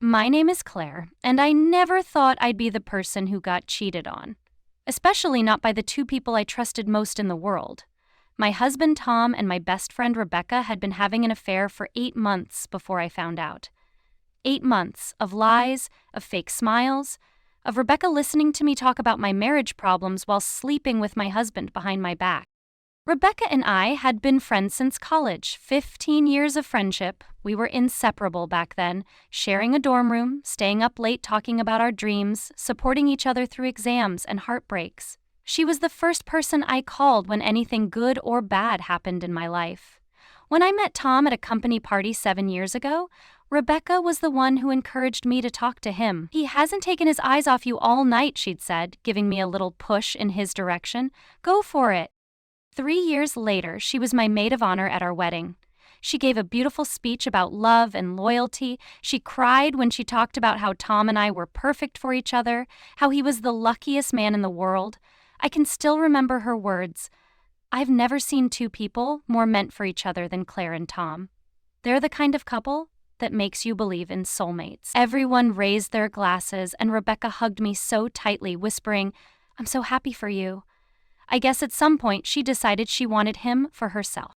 My name is Claire, and I never thought I'd be the person who got cheated on. Especially not by the two people I trusted most in the world. My husband Tom and my best friend Rebecca had been having an affair for 8 months before I found out. 8 months of lies, of fake smiles, of Rebecca listening to me talk about my marriage problems while sleeping with my husband behind my back. Rebecca and I had been friends since college, 15 years of friendship. We were inseparable back then, sharing a dorm room, staying up late talking about our dreams, supporting each other through exams and heartbreaks. She was the first person I called when anything good or bad happened in my life. When I met Tom at a company party 7 years ago, Rebecca was the one who encouraged me to talk to him. "He hasn't taken his eyes off you all night," she'd said, giving me a little push in his direction. "Go for it." 3 years later, she was my maid of honor at our wedding. She gave a beautiful speech about love and loyalty. She cried when she talked about how Tom and I were perfect for each other, how he was the luckiest man in the world. I can still remember her words. "I've never seen two people more meant for each other than Claire and Tom. They're the kind of couple that makes you believe in soulmates." Everyone raised their glasses, and Rebecca hugged me so tightly, whispering, "I'm so happy for you." I guess at some point she decided she wanted him for herself.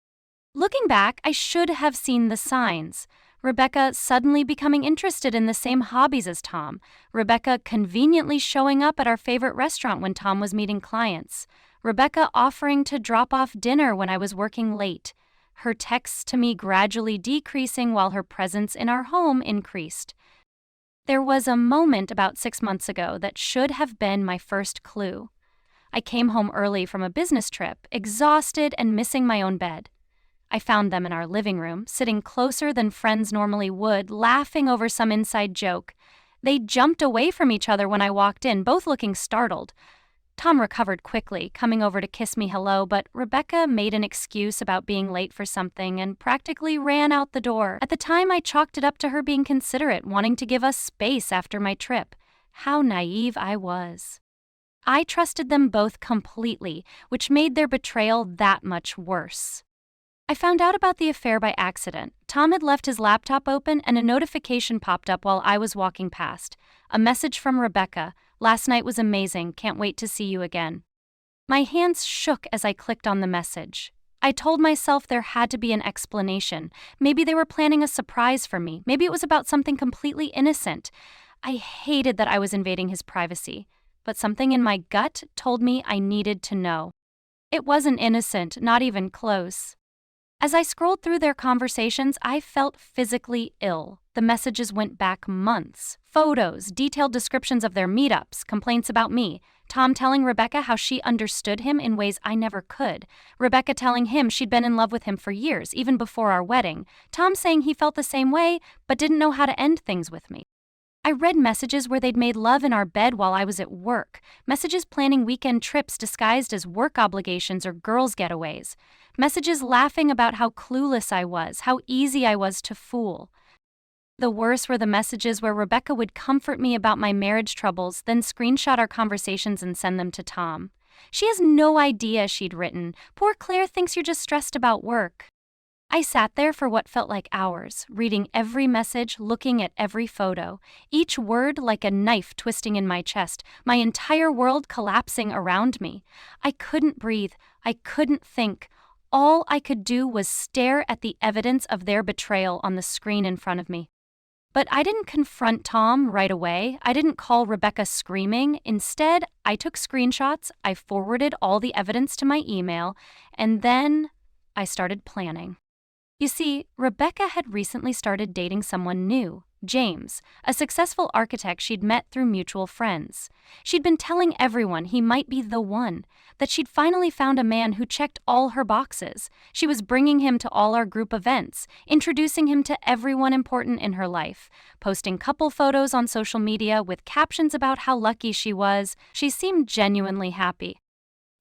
Looking back, I should have seen the signs. Rebecca suddenly becoming interested in the same hobbies as Tom. Rebecca conveniently showing up at our favorite restaurant when Tom was meeting clients. Rebecca offering to drop off dinner when I was working late. Her texts to me gradually decreasing while her presence in our home increased. There was a moment about 6 months ago that should have been my first clue. I came home early from a business trip, exhausted and missing my own bed. I found them in our living room, sitting closer than friends normally would, laughing over some inside joke. They jumped away from each other when I walked in, both looking startled. Tom recovered quickly, coming over to kiss me hello, but Rebecca made an excuse about being late for something and practically ran out the door. At the time, I chalked it up to her being considerate, wanting to give us space after my trip. How naive I was. I trusted them both completely, which made their betrayal that much worse. I found out about the affair by accident. Tom had left his laptop open and a notification popped up while I was walking past. A message from Rebecca. "Last night was amazing. Can't wait to see you again." My hands shook as I clicked on the message. I told myself there had to be an explanation. Maybe they were planning a surprise for me. Maybe it was about something completely innocent. I hated that I was invading his privacy. But something in my gut told me I needed to know. It wasn't innocent, not even close. As I scrolled through their conversations, I felt physically ill. The messages went back months. Photos, detailed descriptions of their meetups, complaints about me. Tom telling Rebecca how she understood him in ways I never could. Rebecca telling him she'd been in love with him for years, even before our wedding. Tom saying he felt the same way, but didn't know how to end things with me. I read messages where they'd made love in our bed while I was at work, messages planning weekend trips disguised as work obligations or girls' getaways, messages laughing about how clueless I was, how easy I was to fool. The worst were the messages where Rebecca would comfort me about my marriage troubles, then screenshot our conversations and send them to Tom. "She has no idea," she'd written. "Poor Claire thinks you're just stressed about work." I sat there for what felt like hours, reading every message, looking at every photo, each word like a knife twisting in my chest, my entire world collapsing around me. I couldn't breathe. I couldn't think. All I could do was stare at the evidence of their betrayal on the screen in front of me. But I didn't confront Tom right away. I didn't call Rebecca screaming. Instead, I took screenshots, I forwarded all the evidence to my email, and then I started planning. You see, Rebecca had recently started dating someone new, James, a successful architect she'd met through mutual friends. She'd been telling everyone he might be the one, that she'd finally found a man who checked all her boxes. She was bringing him to all our group events, introducing him to everyone important in her life, posting couple photos on social media with captions about how lucky she was. She seemed genuinely happy.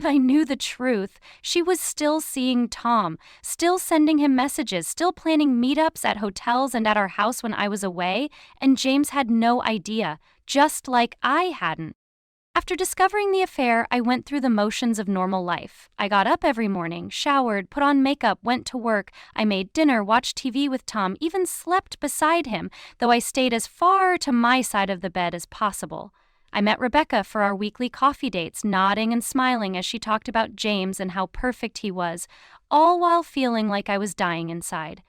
I knew the truth. She was still seeing Tom, still sending him messages, still planning meetups at hotels and at our house when I was away, and James had no idea, just like I hadn't. After discovering the affair, I went through the motions of normal life. I got up every morning, showered, put on makeup, went to work. I made dinner, watched TV with Tom, even slept beside him, though I stayed as far to my side of the bed as possible. I met Rebecca for our weekly coffee dates, nodding and smiling as she talked about James and how perfect he was, all while feeling like I was dying inside.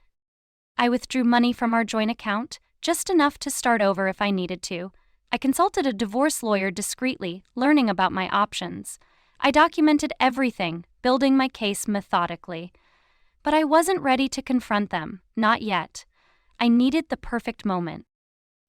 I withdrew money from our joint account, just enough to start over if I needed to. I consulted a divorce lawyer discreetly, learning about my options. I documented everything, building my case methodically. But I wasn't ready to confront them, not yet. I needed the perfect moment.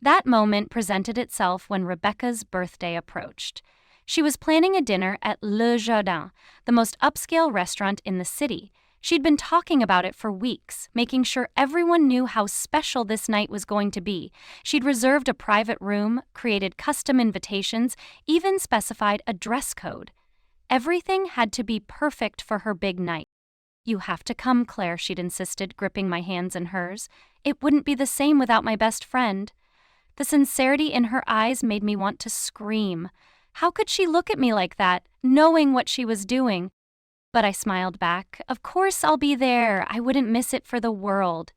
That moment presented itself when Rebecca's birthday approached. She was planning a dinner at Le Jardin, the most upscale restaurant in the city. She'd been talking about it for weeks, making sure everyone knew how special this night was going to be. She'd reserved a private room, created custom invitations, even specified a dress code. Everything had to be perfect for her big night. "You have to come, Claire," she'd insisted, gripping my hands in hers. "It wouldn't be the same without my best friend." The sincerity in her eyes made me want to scream. How could she look at me like that, knowing what she was doing? But I smiled back. Of course I'll be there. I wouldn't miss it for the world.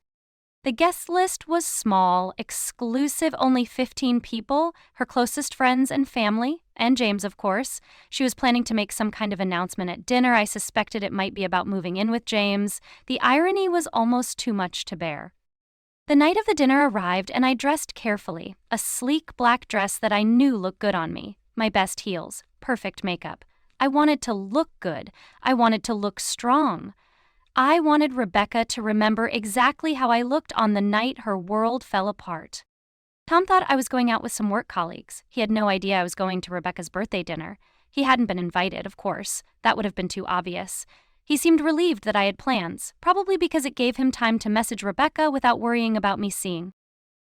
The guest list was small, exclusive, only 15 people, her closest friends and family, and James, of course. She was planning to make some kind of announcement at dinner. I suspected it might be about moving in with James. The irony was almost too much to bear. The night of the dinner arrived, and I dressed carefully, a sleek black dress that I knew looked good on me, my best heels, perfect makeup. I wanted to look good. I wanted to look strong. I wanted Rebecca to remember exactly how I looked on the night her world fell apart. Tom thought I was going out with some work colleagues. He had no idea I was going to Rebecca's birthday dinner. He hadn't been invited, of course. That would have been too obvious. He seemed relieved that I had plans, probably because it gave him time to message Rebecca without worrying about me seeing.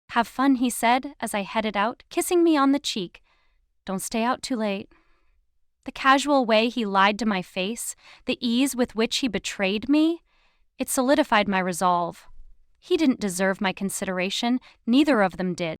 "Have fun," he said as I headed out, kissing me on the cheek. "Don't stay out too late." The casual way he lied to my face, the ease with which he betrayed me, it solidified my resolve. He didn't deserve my consideration, neither of them did.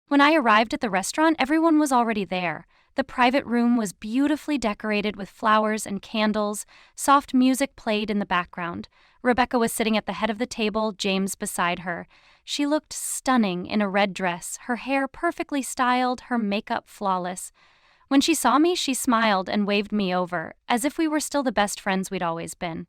When I arrived at the restaurant, everyone was already there. The private room was beautifully decorated with flowers and candles. Soft music played in the background. Rebecca was sitting at the head of the table, James beside her. She looked stunning in a red dress, her hair perfectly styled, her makeup flawless. When she saw me, she smiled and waved me over, as if we were still the best friends we'd always been.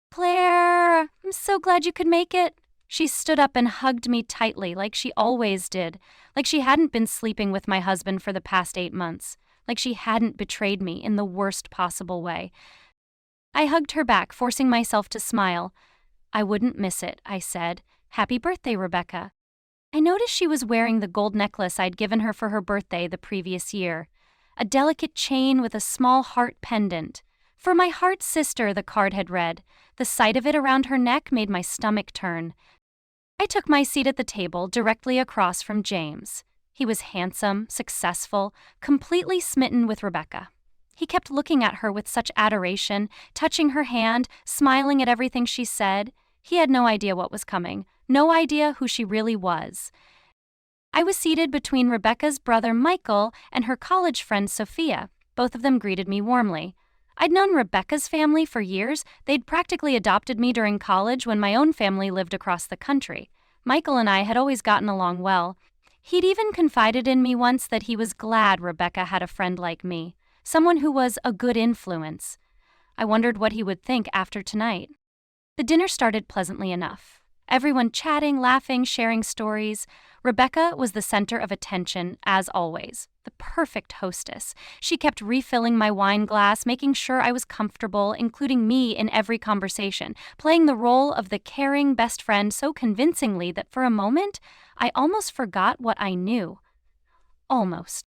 "Claire, I'm so glad you could make it." She stood up and hugged me tightly, like she always did, like she hadn't been sleeping with my husband for the past 8 months, like she hadn't betrayed me in the worst possible way. I hugged her back, forcing myself to smile. "I wouldn't miss it," I said. "Happy birthday, Rebecca." I noticed she was wearing the gold necklace I'd given her for her birthday the previous year. A delicate chain with a small heart pendant. "For my heart sister," the card had read. The sight of it around her neck made my stomach turn. I took my seat at the table directly across from James. He was handsome, successful, completely smitten with Rebecca. He kept looking at her with such adoration, touching her hand, smiling at everything she said. He had no idea what was coming, no idea who she really was. I was seated between Rebecca's brother Michael and her college friend Sophia. Both of them greeted me warmly. I'd known Rebecca's family for years. They'd practically adopted me during college when my own family lived across the country. Michael and I had always gotten along well. He'd even confided in me once that he was glad Rebecca had a friend like me, someone who was a good influence. I wondered what he would think after tonight. The dinner started pleasantly enough. Everyone chatting, laughing, sharing stories. Rebecca was the center of attention, as always. The perfect hostess. She kept refilling my wine glass, making sure I was comfortable, including me in every conversation, playing the role of the caring best friend so convincingly that for a moment, I almost forgot what I knew. Almost.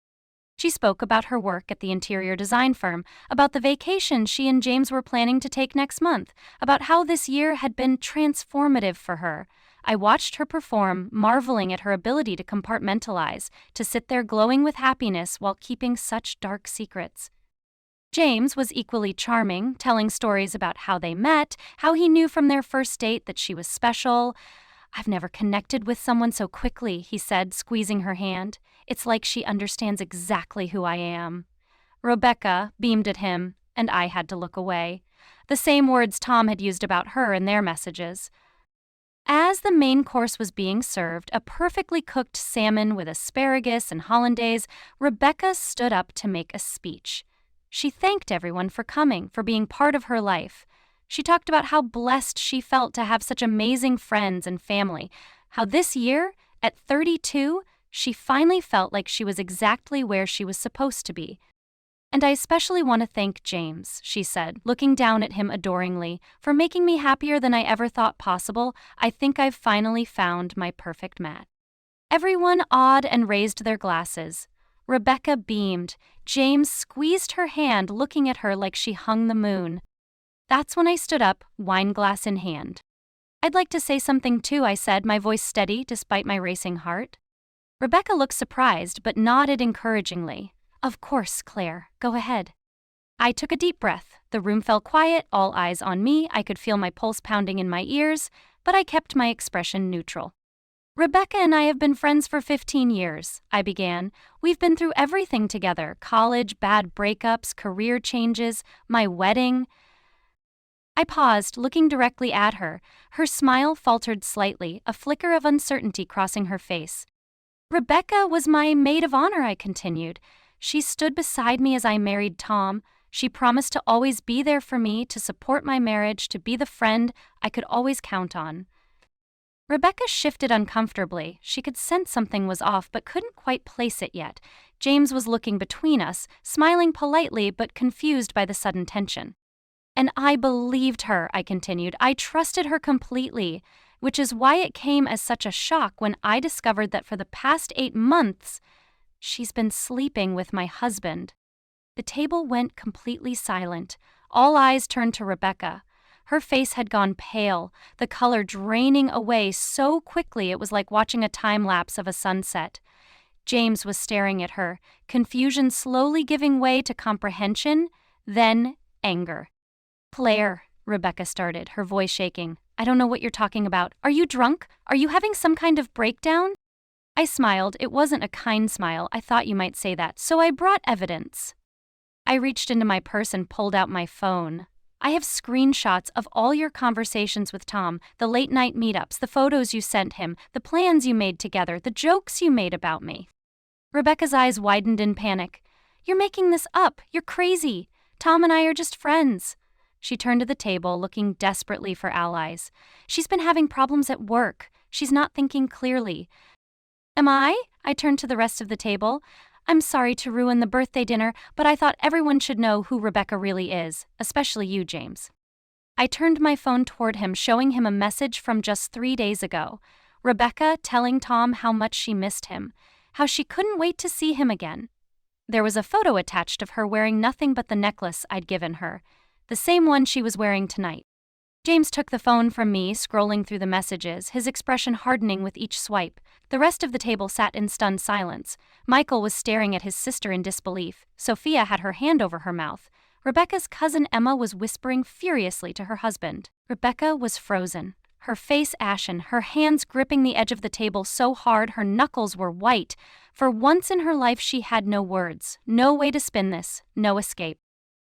She spoke about her work at the interior design firm, about the vacation she and James were planning to take next month, about how this year had been transformative for her. I watched her perform, marveling at her ability to compartmentalize, to sit there glowing with happiness while keeping such dark secrets. James was equally charming, telling stories about how they met, how he knew from their first date that she was special. "I've never connected with someone so quickly," he said, squeezing her hand. "It's like she understands exactly who I am." Rebecca beamed at him, and I had to look away. The same words Tom had used about her in their messages. As the main course was being served, a perfectly cooked salmon with asparagus and hollandaise, Rebecca stood up to make a speech. She thanked everyone for coming, for being part of her life. She talked about how blessed she felt to have such amazing friends and family, how this year, at 32, she finally felt like she was exactly where she was supposed to be. "And I especially want to thank James," she said, looking down at him adoringly, "for making me happier than I ever thought possible. I think I've finally found my perfect match." Everyone awed and raised their glasses. Rebecca beamed. James squeezed her hand, looking at her like she hung the moon. That's when I stood up, wine glass in hand. "I'd like to say something too," I said, my voice steady despite my racing heart. Rebecca looked surprised but nodded encouragingly. "Of course, Claire, go ahead." I took a deep breath. The room fell quiet, all eyes on me. I could feel my pulse pounding in my ears, but I kept my expression neutral. "Rebecca and I have been friends for 15 years, I began. "We've been through everything together: college, bad breakups, career changes, my wedding." I paused, looking directly at her. Her smile faltered slightly, a flicker of uncertainty crossing her face. "Rebecca was my maid of honor," I continued. "She stood beside me as I married Tom. She promised to always be there for me, to support my marriage, to be the friend I could always count on." Rebecca shifted uncomfortably. She could sense something was off but couldn't quite place it yet. James was looking between us, smiling politely but confused by the sudden tension. "And I believed her," I continued. "I trusted her completely, which is why it came as such a shock when I discovered that for the past 8 months, she's been sleeping with my husband." The table went completely silent. All eyes turned to Rebecca. Her face had gone pale, the color draining away so quickly it was like watching a time-lapse of a sunset. James was staring at her, confusion slowly giving way to comprehension, then anger. "Claire," Rebecca started, her voice shaking, "I don't know what you're talking about. Are you drunk? Are you having some kind of breakdown?" I smiled. It wasn't a kind smile. I thought you might say that, so I brought evidence. I reached into my purse and pulled out my phone. "I have screenshots of all your conversations with Tom, the late-night meetups, the photos you sent him, the plans you made together, the jokes you made about me." Rebecca's eyes widened in panic. "You're making this up. You're crazy. Tom and I are just friends." She turned to the table, looking desperately for allies. "She's been having problems at work. She's not thinking clearly." "Am I?" I turned to the rest of the table. "I'm sorry to ruin the birthday dinner, but I thought everyone should know who Rebecca really is, especially you, James." I turned my phone toward him, showing him a message from just 3 days ago. Rebecca telling Tom how much she missed him, how she couldn't wait to see him again. There was a photo attached of her wearing nothing but the necklace I'd given her, the same one she was wearing tonight. James took the phone from me, scrolling through the messages, his expression hardening with each swipe. The rest of the table sat in stunned silence. Michael was staring at his sister in disbelief. Sophia had her hand over her mouth. Rebecca's cousin Emma was whispering furiously to her husband. Rebecca was frozen, her face ashen, her hands gripping the edge of the table so hard her knuckles were white. For once in her life she had no words, no way to spin this, no escape.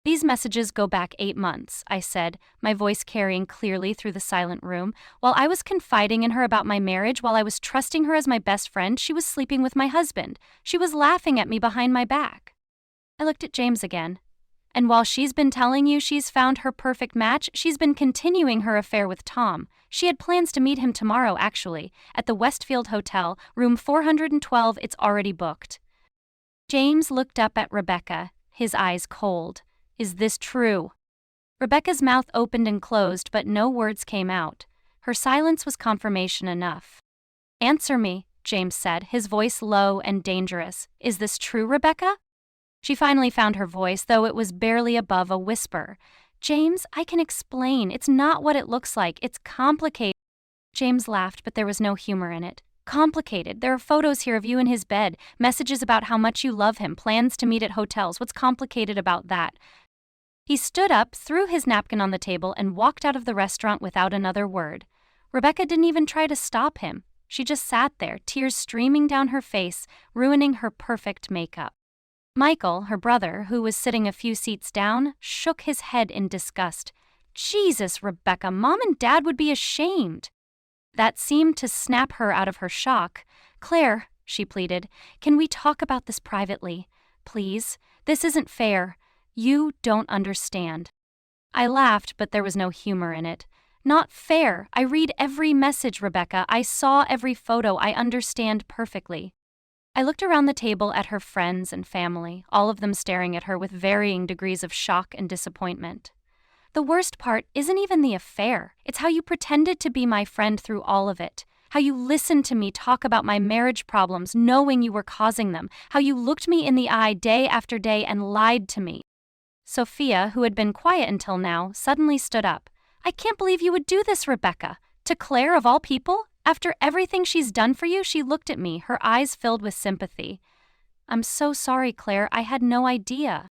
"These messages go back 8 months, I said, my voice carrying clearly through the silent room. "While I was confiding in her about my marriage, while I was trusting her as my best friend, she was sleeping with my husband. She was laughing at me behind my back." I looked at James again. "And while she's been telling you she's found her perfect match, she's been continuing her affair with Tom. She had plans to meet him tomorrow, actually, at the Westfield Hotel, room 412. It's already booked." James looked up at Rebecca, his eyes cold. "Is this true?" Rebecca's mouth opened and closed, but no words came out. Her silence was confirmation enough. "Answer me," James said, his voice low and dangerous. "Is this true, Rebecca?" She finally found her voice, though it was barely above a whisper. "James, I can explain. It's not what it looks like. It's complicated." James laughed, but there was no humor in it. "Complicated? There are photos here of you in his bed, messages about how much you love him, plans to meet at hotels. What's complicated about that?" He stood up, threw his napkin on the table, and walked out of the restaurant without another word. Rebecca didn't even try to stop him. She just sat there, tears streaming down her face, ruining her perfect makeup. Michael, her brother, who was sitting a few seats down, shook his head in disgust. Jesus, Rebecca, Mom and Dad would be ashamed. That seemed to snap her out of her shock. Claire, she pleaded, can we talk about this privately? Please, this isn't fair. You don't understand. I laughed, but there was no humor in it. Not fair. I read every message, Rebecca. I saw every photo. I understand perfectly. I looked around the table at her friends and family, all of them staring at her with varying degrees of shock and disappointment. The worst part isn't even the affair. It's how you pretended to be my friend through all of it. How you listened to me talk about my marriage problems, knowing you were causing them. How you looked me in the eye day after day and lied to me. Sophia, who had been quiet until now, suddenly stood up. I can't believe you would do this, Rebecca. To Claire, of all people? After everything she's done for you, she looked at me, her eyes filled with sympathy. I'm so sorry, Claire. I had no idea.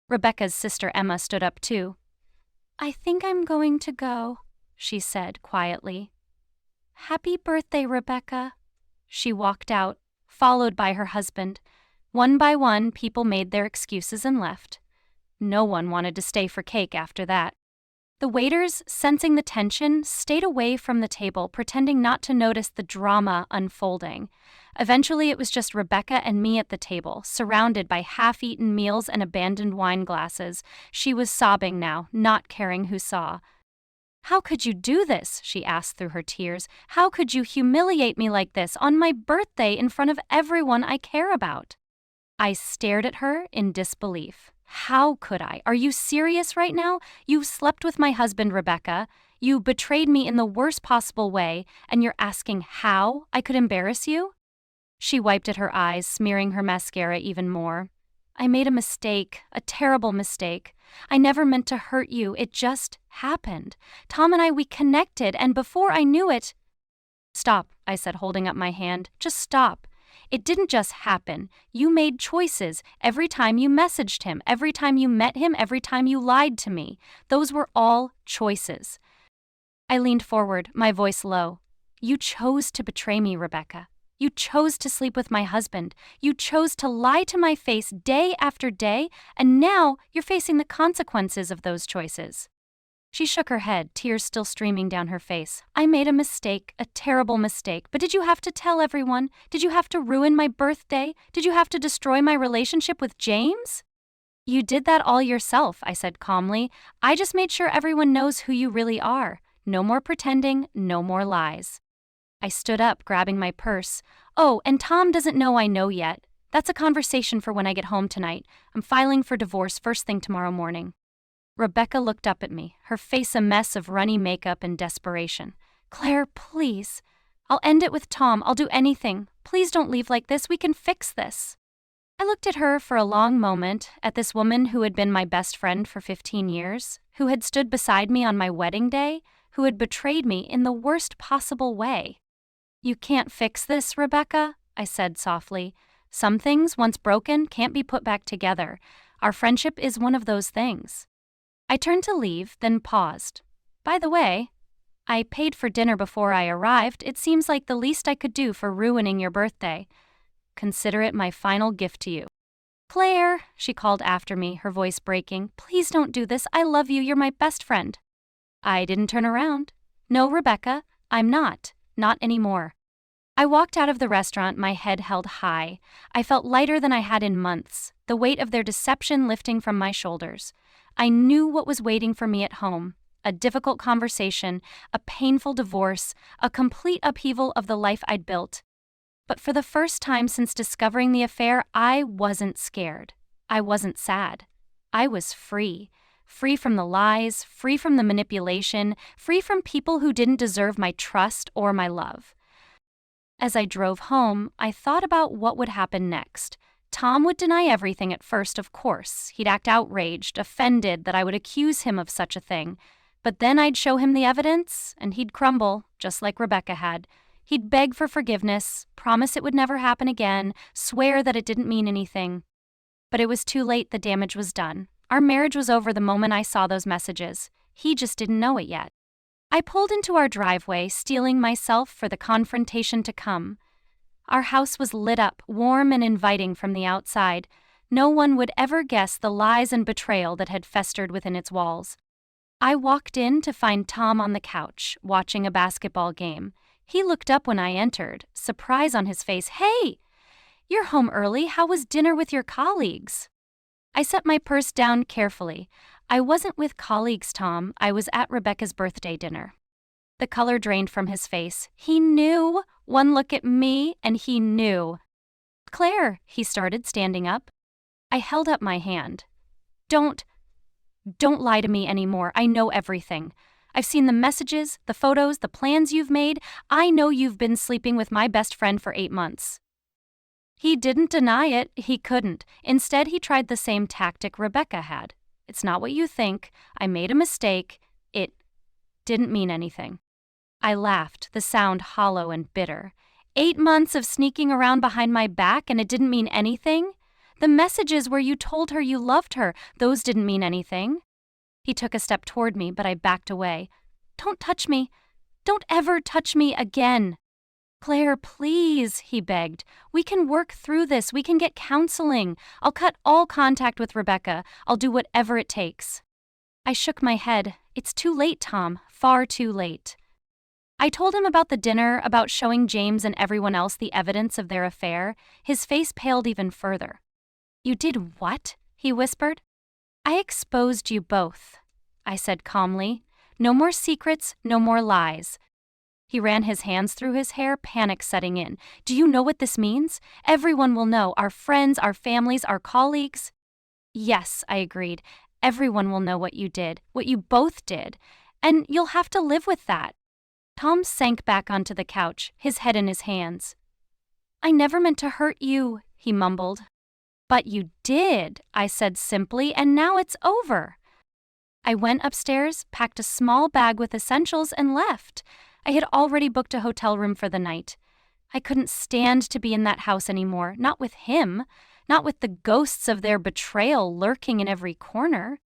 Rebecca's sister Emma stood up too. I think I'm going to go, she said quietly. Happy birthday, Rebecca. She walked out, followed by her husband. One by one, people made their excuses and left. No one wanted to stay for cake after that. The waiters, sensing the tension, stayed away from the table, pretending not to notice the drama unfolding. Eventually, it was just Rebecca and me at the table, surrounded by half-eaten meals and abandoned wine glasses. She was sobbing now, not caring who saw. How could you do this? She asked through her tears. How could you humiliate me like this on my birthday in front of everyone I care about? I stared at her in disbelief. How could I? Are you serious right now? You slept with my husband, Rebecca. You betrayed me in the worst possible way, and you're asking how I could embarrass you? She wiped at her eyes, smearing her mascara even more. I made a mistake, a terrible mistake. I never meant to hurt you. It just happened. Tom and I, we connected, and before I knew it... Stop, I said, holding up my hand. Just stop. It didn't just happen. You made choices every time you messaged him, every time you met him, every time you lied to me. Those were all choices. I leaned forward, my voice low. You chose to betray me, Rebecca. You chose to sleep with my husband. You chose to lie to my face day after day, and now you're facing the consequences of those choices. She shook her head, tears still streaming down her face. I made a mistake, a terrible mistake, but did you have to tell everyone? Did you have to ruin my birthday? Did you have to destroy my relationship with James? You did that all yourself, I said calmly. I just made sure everyone knows who you really are. No more pretending, no more lies. I stood up, grabbing my purse. Oh, and Tom doesn't know I know yet. That's a conversation for when I get home tonight. I'm filing for divorce first thing tomorrow morning. Rebecca looked up at me, her face a mess of runny makeup and desperation. Claire, please. I'll end it with Tom. I'll do anything. Please don't leave like this. We can fix this. I looked at her for a long moment, at this woman who had been my best friend for 15 years, who had stood beside me on my wedding day, who had betrayed me in the worst possible way. You can't fix this, Rebecca, I said softly. Some things, once broken, can't be put back together. Our friendship is one of those things. I turned to leave, then paused. By the way, I paid for dinner before I arrived. It seems like the least I could do for ruining your birthday. Consider it my final gift to you. Claire, she called after me, her voice breaking. Please don't do this. I love you. You're my best friend. I didn't turn around. No, Rebecca, I'm not. Not anymore. I walked out of the restaurant, my head held high. I felt lighter than I had in months, the weight of their deception lifting from my shoulders. I knew what was waiting for me at home, a difficult conversation, a painful divorce, a complete upheaval of the life I'd built. But for the first time since discovering the affair, I wasn't scared. I wasn't sad. I was free. Free from the lies, free from the manipulation, free from people who didn't deserve my trust or my love. As I drove home, I thought about what would happen next. Tom would deny everything at first, of course. He'd act outraged, offended that I would accuse him of such a thing. But then I'd show him the evidence, and he'd crumble, just like Rebecca had. He'd beg for forgiveness, promise it would never happen again, swear that it didn't mean anything. But it was too late. The damage was done. Our marriage was over the moment I saw those messages. He just didn't know it yet. I pulled into our driveway, steeling myself for the confrontation to come. Our house was lit up, warm and inviting from the outside. No one would ever guess the lies and betrayal that had festered within its walls. I walked in to find Tom on the couch, watching a basketball game. He looked up when I entered, surprise on his face. "Hey! You're home early. How was dinner with your colleagues?" I set my purse down carefully. I wasn't with colleagues, Tom. I was at Rebecca's birthday dinner. The color drained from his face. He knew. One look at me, and he knew. "Claire," he started, standing up. I held up my hand. Don't lie to me anymore. I know everything. I've seen the messages, the photos, the plans you've made. I know you've been sleeping with my best friend for 8 months. He didn't deny it. He couldn't. Instead, he tried the same tactic Rebecca had. "It's not what you think. I made a mistake. It didn't mean anything." I laughed, the sound hollow and bitter. 8 months of sneaking around behind my back and it didn't mean anything? The messages where you told her you loved her, those didn't mean anything? He took a step toward me, but I backed away. "Don't touch me. Don't ever touch me again." "Claire, please," he begged. "We can work through this. We can get counseling. I'll cut all contact with Rebecca. I'll do whatever it takes." I shook my head. "It's too late, Tom. Far too late." I told him about the dinner, about showing James and everyone else the evidence of their affair. His face paled even further. "You did what?" he whispered. "I exposed you both," I said calmly. "No more secrets, no more lies." He ran his hands through his hair, panic setting in. "Do you know what this means? Everyone will know, our friends, our families, our colleagues." "Yes," I agreed. "Everyone will know what you did, what you both did, and you'll have to live with that." Tom sank back onto the couch, his head in his hands. "I never meant to hurt you," he mumbled. "But you did," I said simply, "and now it's over." I went upstairs, packed a small bag with essentials, and left. I had already booked a hotel room for the night. I couldn't stand to be in that house anymore, not with him, not with the ghosts of their betrayal lurking in every corner.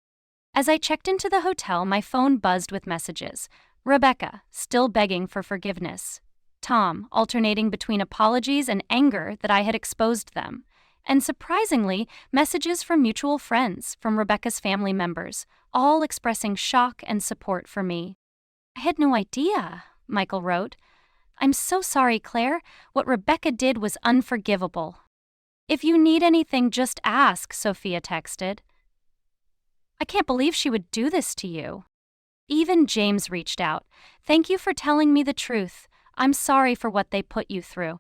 As I checked into the hotel, my phone buzzed with messages. Rebecca, still begging for forgiveness. Tom, alternating between apologies and anger that I had exposed them. And surprisingly, messages from mutual friends, from Rebecca's family members, all expressing shock and support for me. "I had no idea," Michael wrote. "I'm so sorry, Claire. What Rebecca did was unforgivable." "If you need anything, just ask," Sophia texted. "I can't believe she would do this to you." Even James reached out. "Thank you for telling me the truth. I'm sorry for what they put you through."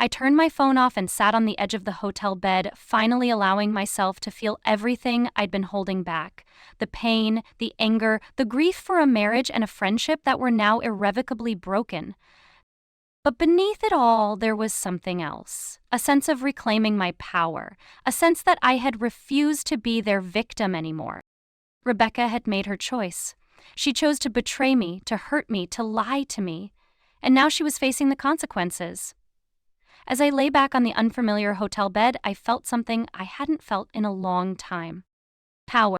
I turned my phone off and sat on the edge of the hotel bed, finally allowing myself to feel everything I'd been holding back. The pain, the anger, the grief for a marriage and a friendship that were now irrevocably broken. But beneath it all, there was something else. A sense of reclaiming my power. A sense that I had refused to be their victim anymore. Rebecca had made her choice. She chose to betray me, to hurt me, to lie to me. And now she was facing the consequences. As I lay back on the unfamiliar hotel bed, I felt something I hadn't felt in a long time. Power.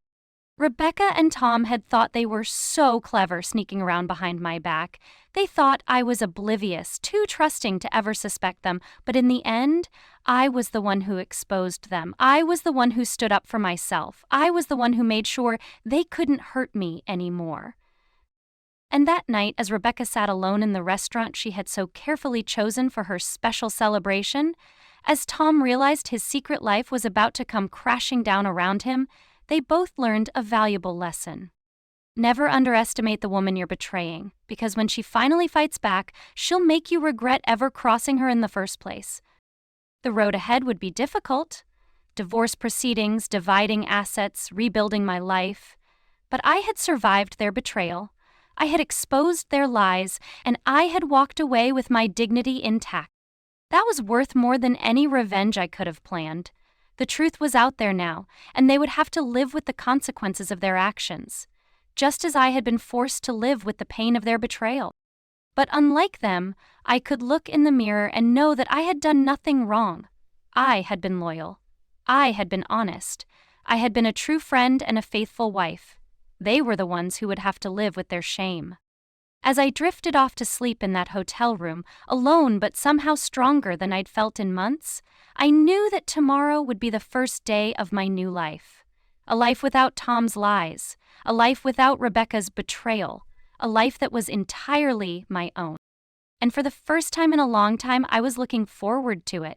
Rebecca and Tom had thought they were so clever sneaking around behind my back. They thought I was oblivious, too trusting to ever suspect them, but in the end, I was the one who exposed them. I was the one who stood up for myself. I was the one who made sure they couldn't hurt me anymore. And that night, as Rebecca sat alone in the restaurant she had so carefully chosen for her special celebration, as Tom realized his secret life was about to come crashing down around him, they both learned a valuable lesson. Never underestimate the woman you're betraying, because when she finally fights back, she'll make you regret ever crossing her in the first place. The road ahead would be difficult. Divorce proceedings, dividing assets, rebuilding my life. But I had survived their betrayal. I had exposed their lies, and I had walked away with my dignity intact. That was worth more than any revenge I could have planned. The truth was out there now, and they would have to live with the consequences of their actions, just as I had been forced to live with the pain of their betrayal. But unlike them, I could look in the mirror and know that I had done nothing wrong. I had been loyal. I had been honest. I had been a true friend and a faithful wife. They were the ones who would have to live with their shame. As I drifted off to sleep in that hotel room, alone but somehow stronger than I'd felt in months, I knew that tomorrow would be the first day of my new life. A life without Tom's lies, a life without Rebecca's betrayal, a life that was entirely my own. And for the first time in a long time, I was looking forward to it.